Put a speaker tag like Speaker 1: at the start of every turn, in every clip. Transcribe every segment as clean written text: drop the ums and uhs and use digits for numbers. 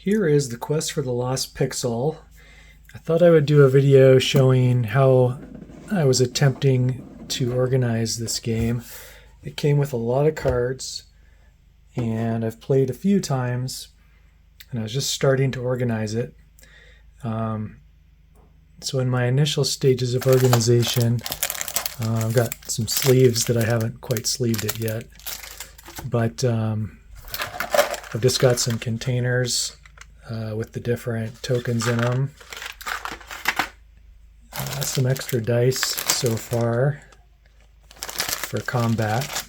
Speaker 1: Here is the quest for the lost pixel. I thought I would do a video showing how I was attempting to organize this game. It came with a lot of cards, and I've played a few times, and I was just starting to organize it. So in my initial stages of organization, I've got some sleeves that I haven't quite sleeved it yet, but I've just got some containers with the different tokens in them. Some extra dice so far for combat,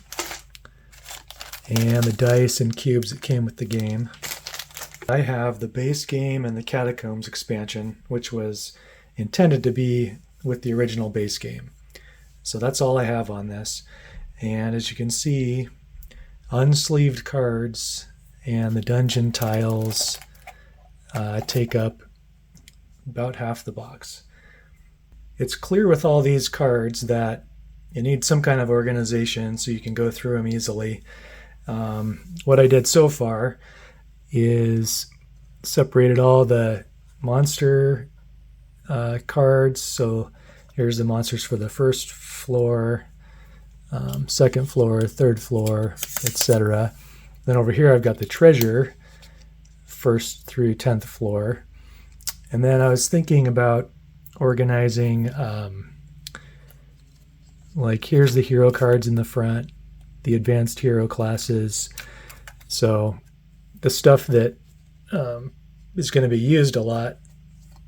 Speaker 1: and the dice and cubes that came with the game. I have the base game and the Catacombs expansion, which was intended to be with the original base game. So that's all I have on this. And as you can see, unsleeved cards and the dungeon tiles take up about half the box. It's clear with all these cards that you need some kind of organization so you can go through them easily. What I did so far is separated all the monster cards. So here's the monsters for the first floor, second floor, third floor, etc. Then over here I've got the treasure, first through 10th floor. And then I was thinking about organizing, like here's the hero cards in the front, the advanced hero classes. So the stuff that is going to be used a lot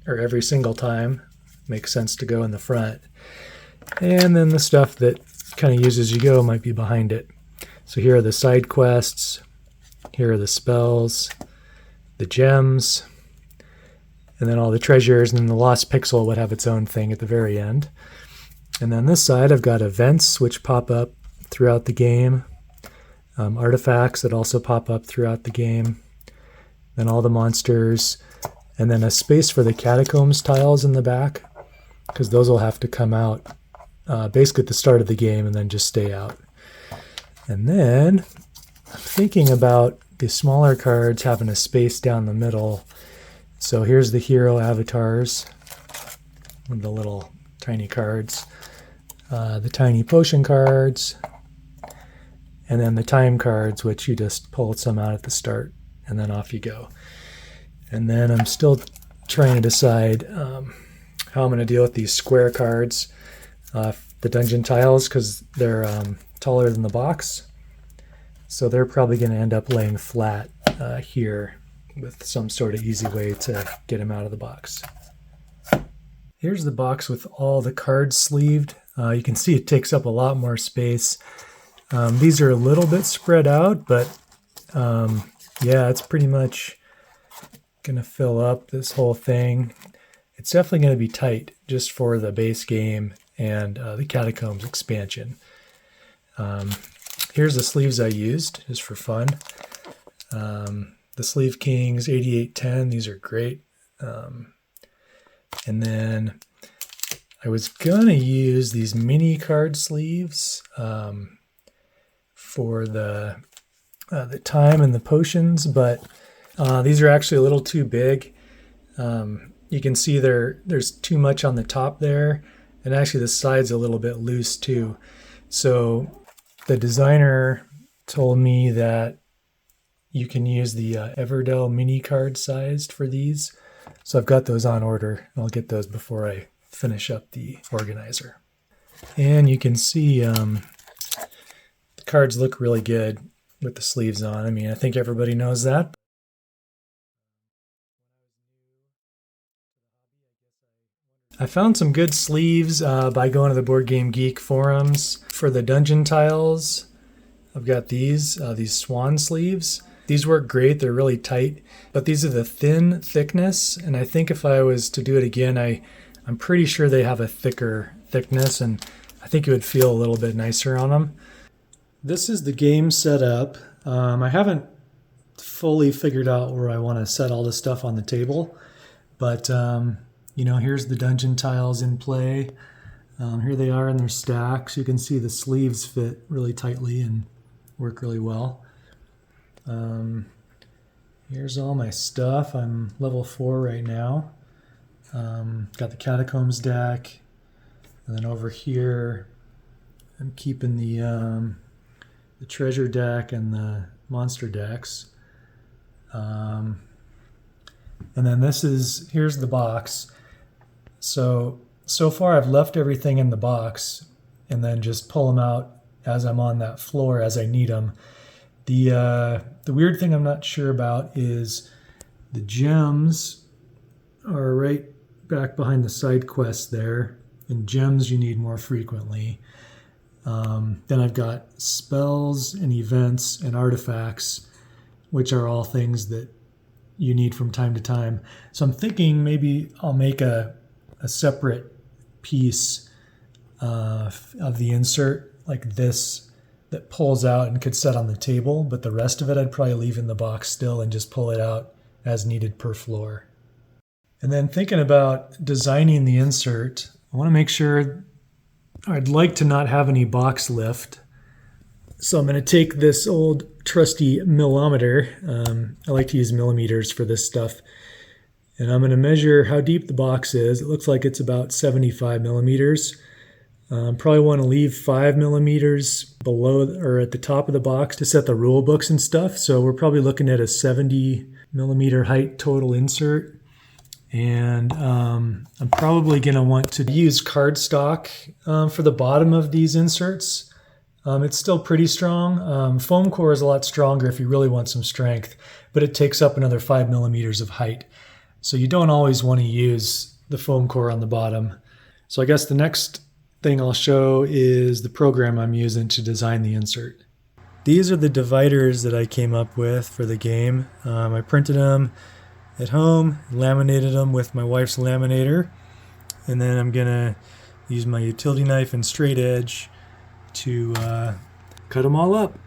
Speaker 1: or every single time makes sense to go in the front. And then the stuff that kind of use as you go might be behind it. So here are the side quests, here are the spells, the gems, and then all the treasures, and then the lost pixel would have its own thing at the very end. And then this side I've got events which pop up throughout the game, artifacts that also pop up throughout the game, then all the monsters, and then a space for the Catacombs tiles in the back, because those will have to come out basically at the start of the game and then just stay out. And then I'm thinking about the smaller cards having a space down the middle. So here's the hero avatars with the little tiny cards, the tiny potion cards, and then the time cards, which you just pull some out at the start and then off you go. And then I'm still trying to decide how I'm going to deal with these square cards, the dungeon tiles, because they're taller than the box. So they're probably going to end up laying flat here with some sort of easy way to get them out of the box. Here's the box with all the cards sleeved. You can see it takes up a lot more space. These are a little bit spread out, but yeah, it's pretty much going to fill up this whole thing. It's definitely going to be tight just for the base game and the Catacombs expansion. Here's the sleeves I used just for fun. The Sleeve Kings 8810, these are great. And then I was going to use these mini card sleeves for the time and the potions, but these are actually a little too big. You can see there's too much on the top there, and actually the side's a little bit loose too. So the designer told me that you can use the Everdell mini card sized for these. So I've got those on order. I'll get those before I finish up the organizer. And you can see the cards look really good with the sleeves on. I mean, I think everybody knows that. I found some good sleeves by going to the Board Game Geek forums. For the dungeon tiles, I've got these swan sleeves. These work great, they're really tight, but these are the thin thickness, and I think if I was to do it again, I'm pretty sure they have a thicker thickness, and I think it would feel a little bit nicer on them. This is the game set up. I haven't fully figured out where I want to set all this stuff on the table, but you know, here's the dungeon tiles in play. Here they are in their stacks. You can see the sleeves fit really tightly and work really well. Here's all my stuff. I'm level 4 right now. Got the Catacombs deck. And then over here, I'm keeping the treasure deck and the monster decks. And then here's the box. So far I've left everything in the box and then just pull them out as I'm on that floor as I need them. The weird thing I'm not sure about is the gems are right back behind the side quests there, and gems you need more frequently. Then I've got spells and events and artifacts, which are all things that you need from time to time. So I'm thinking maybe I'll make a separate piece of the insert like this that pulls out and could set on the table, but the rest of it I'd probably leave in the box still and just pull it out as needed per floor. And then thinking about designing the insert, I want to make sure I'd like to not have any box lift. So I'm going to take this old trusty millimeter. I like to use millimeters for this stuff. And I'm going to measure how deep the box is. It looks like it's about 75 millimeters. Probably want to leave 5 millimeters below or at the top of the box to set the rule books and stuff. So we're probably looking at a 70 millimeter height total insert. And I'm probably going to want to use cardstock for the bottom of these inserts. It's still pretty strong. Foam core is a lot stronger if you really want some strength, but it takes up another 5 millimeters of height. So you don't always want to use the foam core on the bottom. So I guess the next thing I'll show is the program I'm using to design the insert. These are the dividers that I came up with for the game. I printed them at home, laminated them with my wife's laminator, and then I'm gonna use my utility knife and straight edge to cut them all up.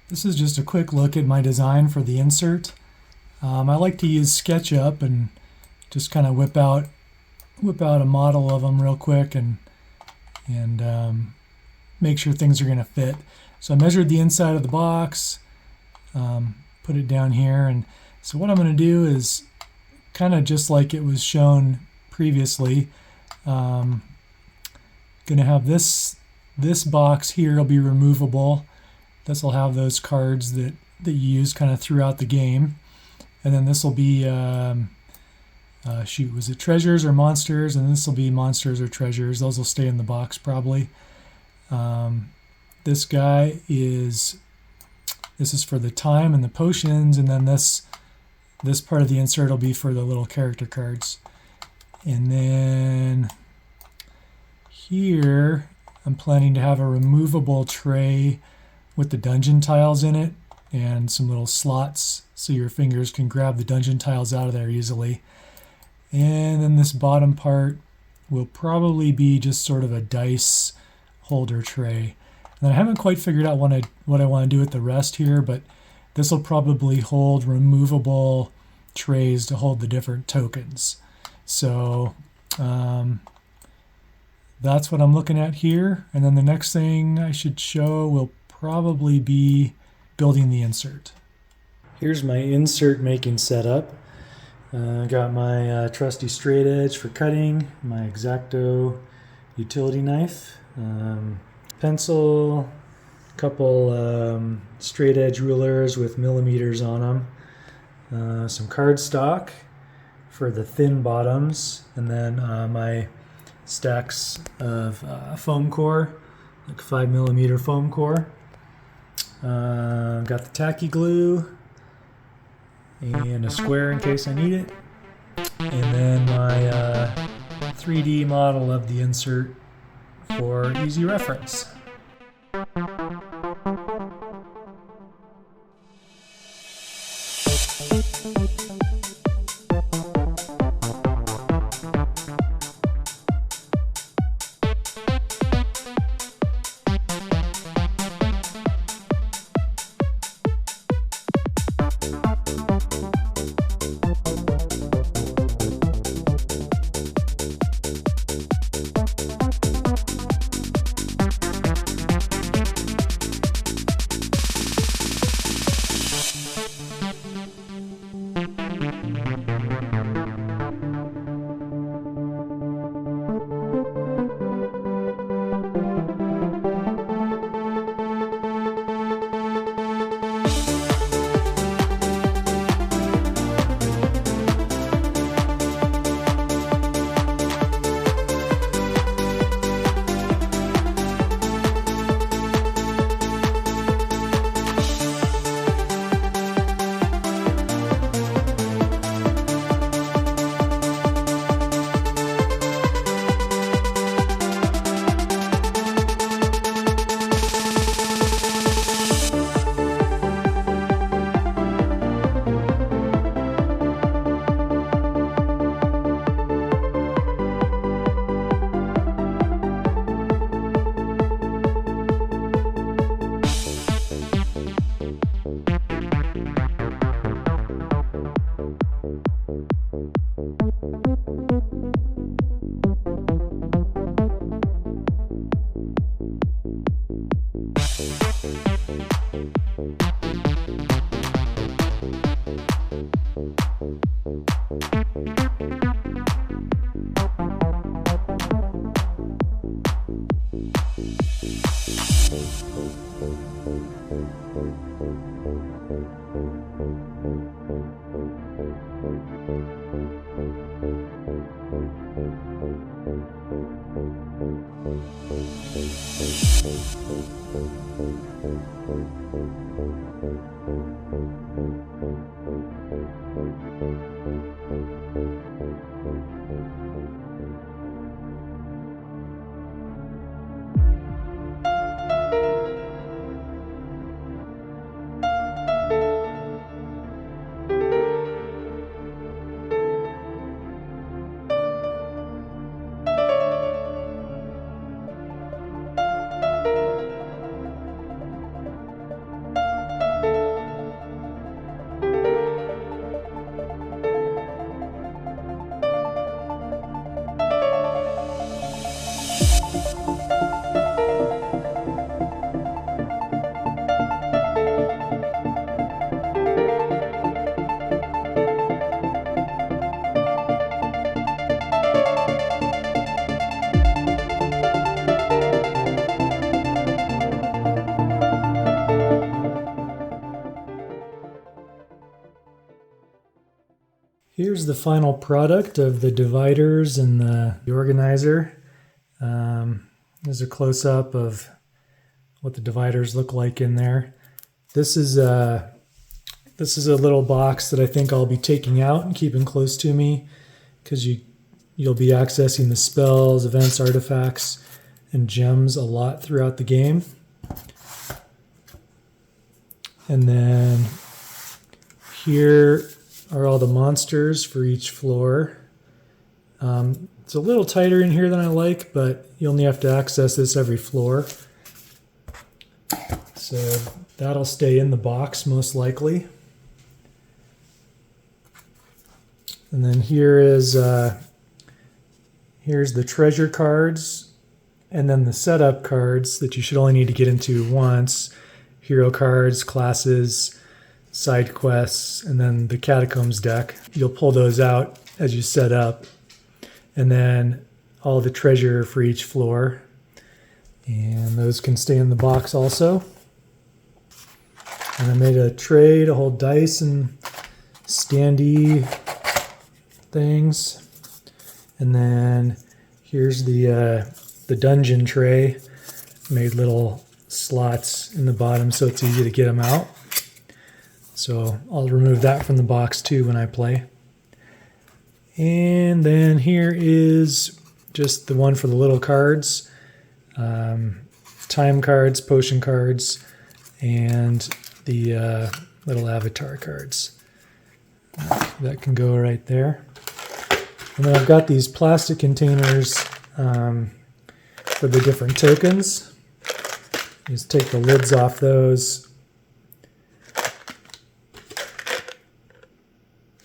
Speaker 1: This is just a quick look at my design for the insert. I like to use SketchUp and just kind of whip out a model of them real quick and make sure things are going to fit. So I measured the inside of the box, put it down here, and so what I'm going to do is kind of just like it was shown previously. Going to have this box here will be removable. This will have those cards that you use kind of throughout the game, and then this will be was it treasures or monsters? And this will be monsters or treasures. Those will stay in the box probably. This guy is for the time and the potions, and then this part of the insert will be for the little character cards. And then here I'm planning to have a removable tray with the dungeon tiles in it and some little slots so your fingers can grab the dungeon tiles out of there easily. And then this bottom part will probably be just sort of a dice holder tray. And I haven't quite figured out what I want to do with the rest here, but this will probably hold removable trays to hold the different tokens. So that's what I'm looking at here. And then the next thing I should show will probably be building the insert. Here's my insert making setup. Got my trusty straight edge for cutting, my X-Acto utility knife, pencil, a couple straight edge rulers with millimeters on them, some cardstock for the thin bottoms, and then my stacks of foam core, like 5 millimeter foam core. Got the tacky glue and a square in case I need it, and then my 3D model of the insert for easy reference. Here's the final product of the dividers and the organizer. There's a close-up of what the dividers look like in there. This is a little box that I think I'll be taking out and keeping close to me, because you'll be accessing the spells, events, artifacts, and gems a lot throughout the game. And then here are all the monsters for each floor. It's a little tighter in here than I like, but you only have to access this every floor. So that'll stay in the box most likely. And then here's the treasure cards, and then the setup cards that you should only need to get into once. Hero cards, classes, side quests, and then the catacombs deck. You'll pull those out as you set up, and then all the treasure for each floor, and those can stay in the box also. And I made a tray to hold dice and standee things, and then here's the dungeon tray. Made little slots in the bottom so it's easy to get them out. So I'll remove that from the box too when I play. And then here is just the one for the little cards. Time cards, potion cards, and the little avatar cards. That can go right there. And then I've got these plastic containers for the different tokens. Just take the lids off those.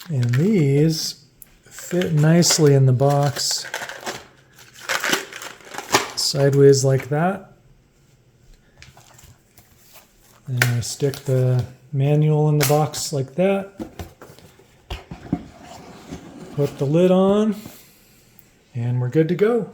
Speaker 1: And these fit nicely in the box, sideways like that. And I stick the manual in the box like that. Put the lid on, and we're good to go.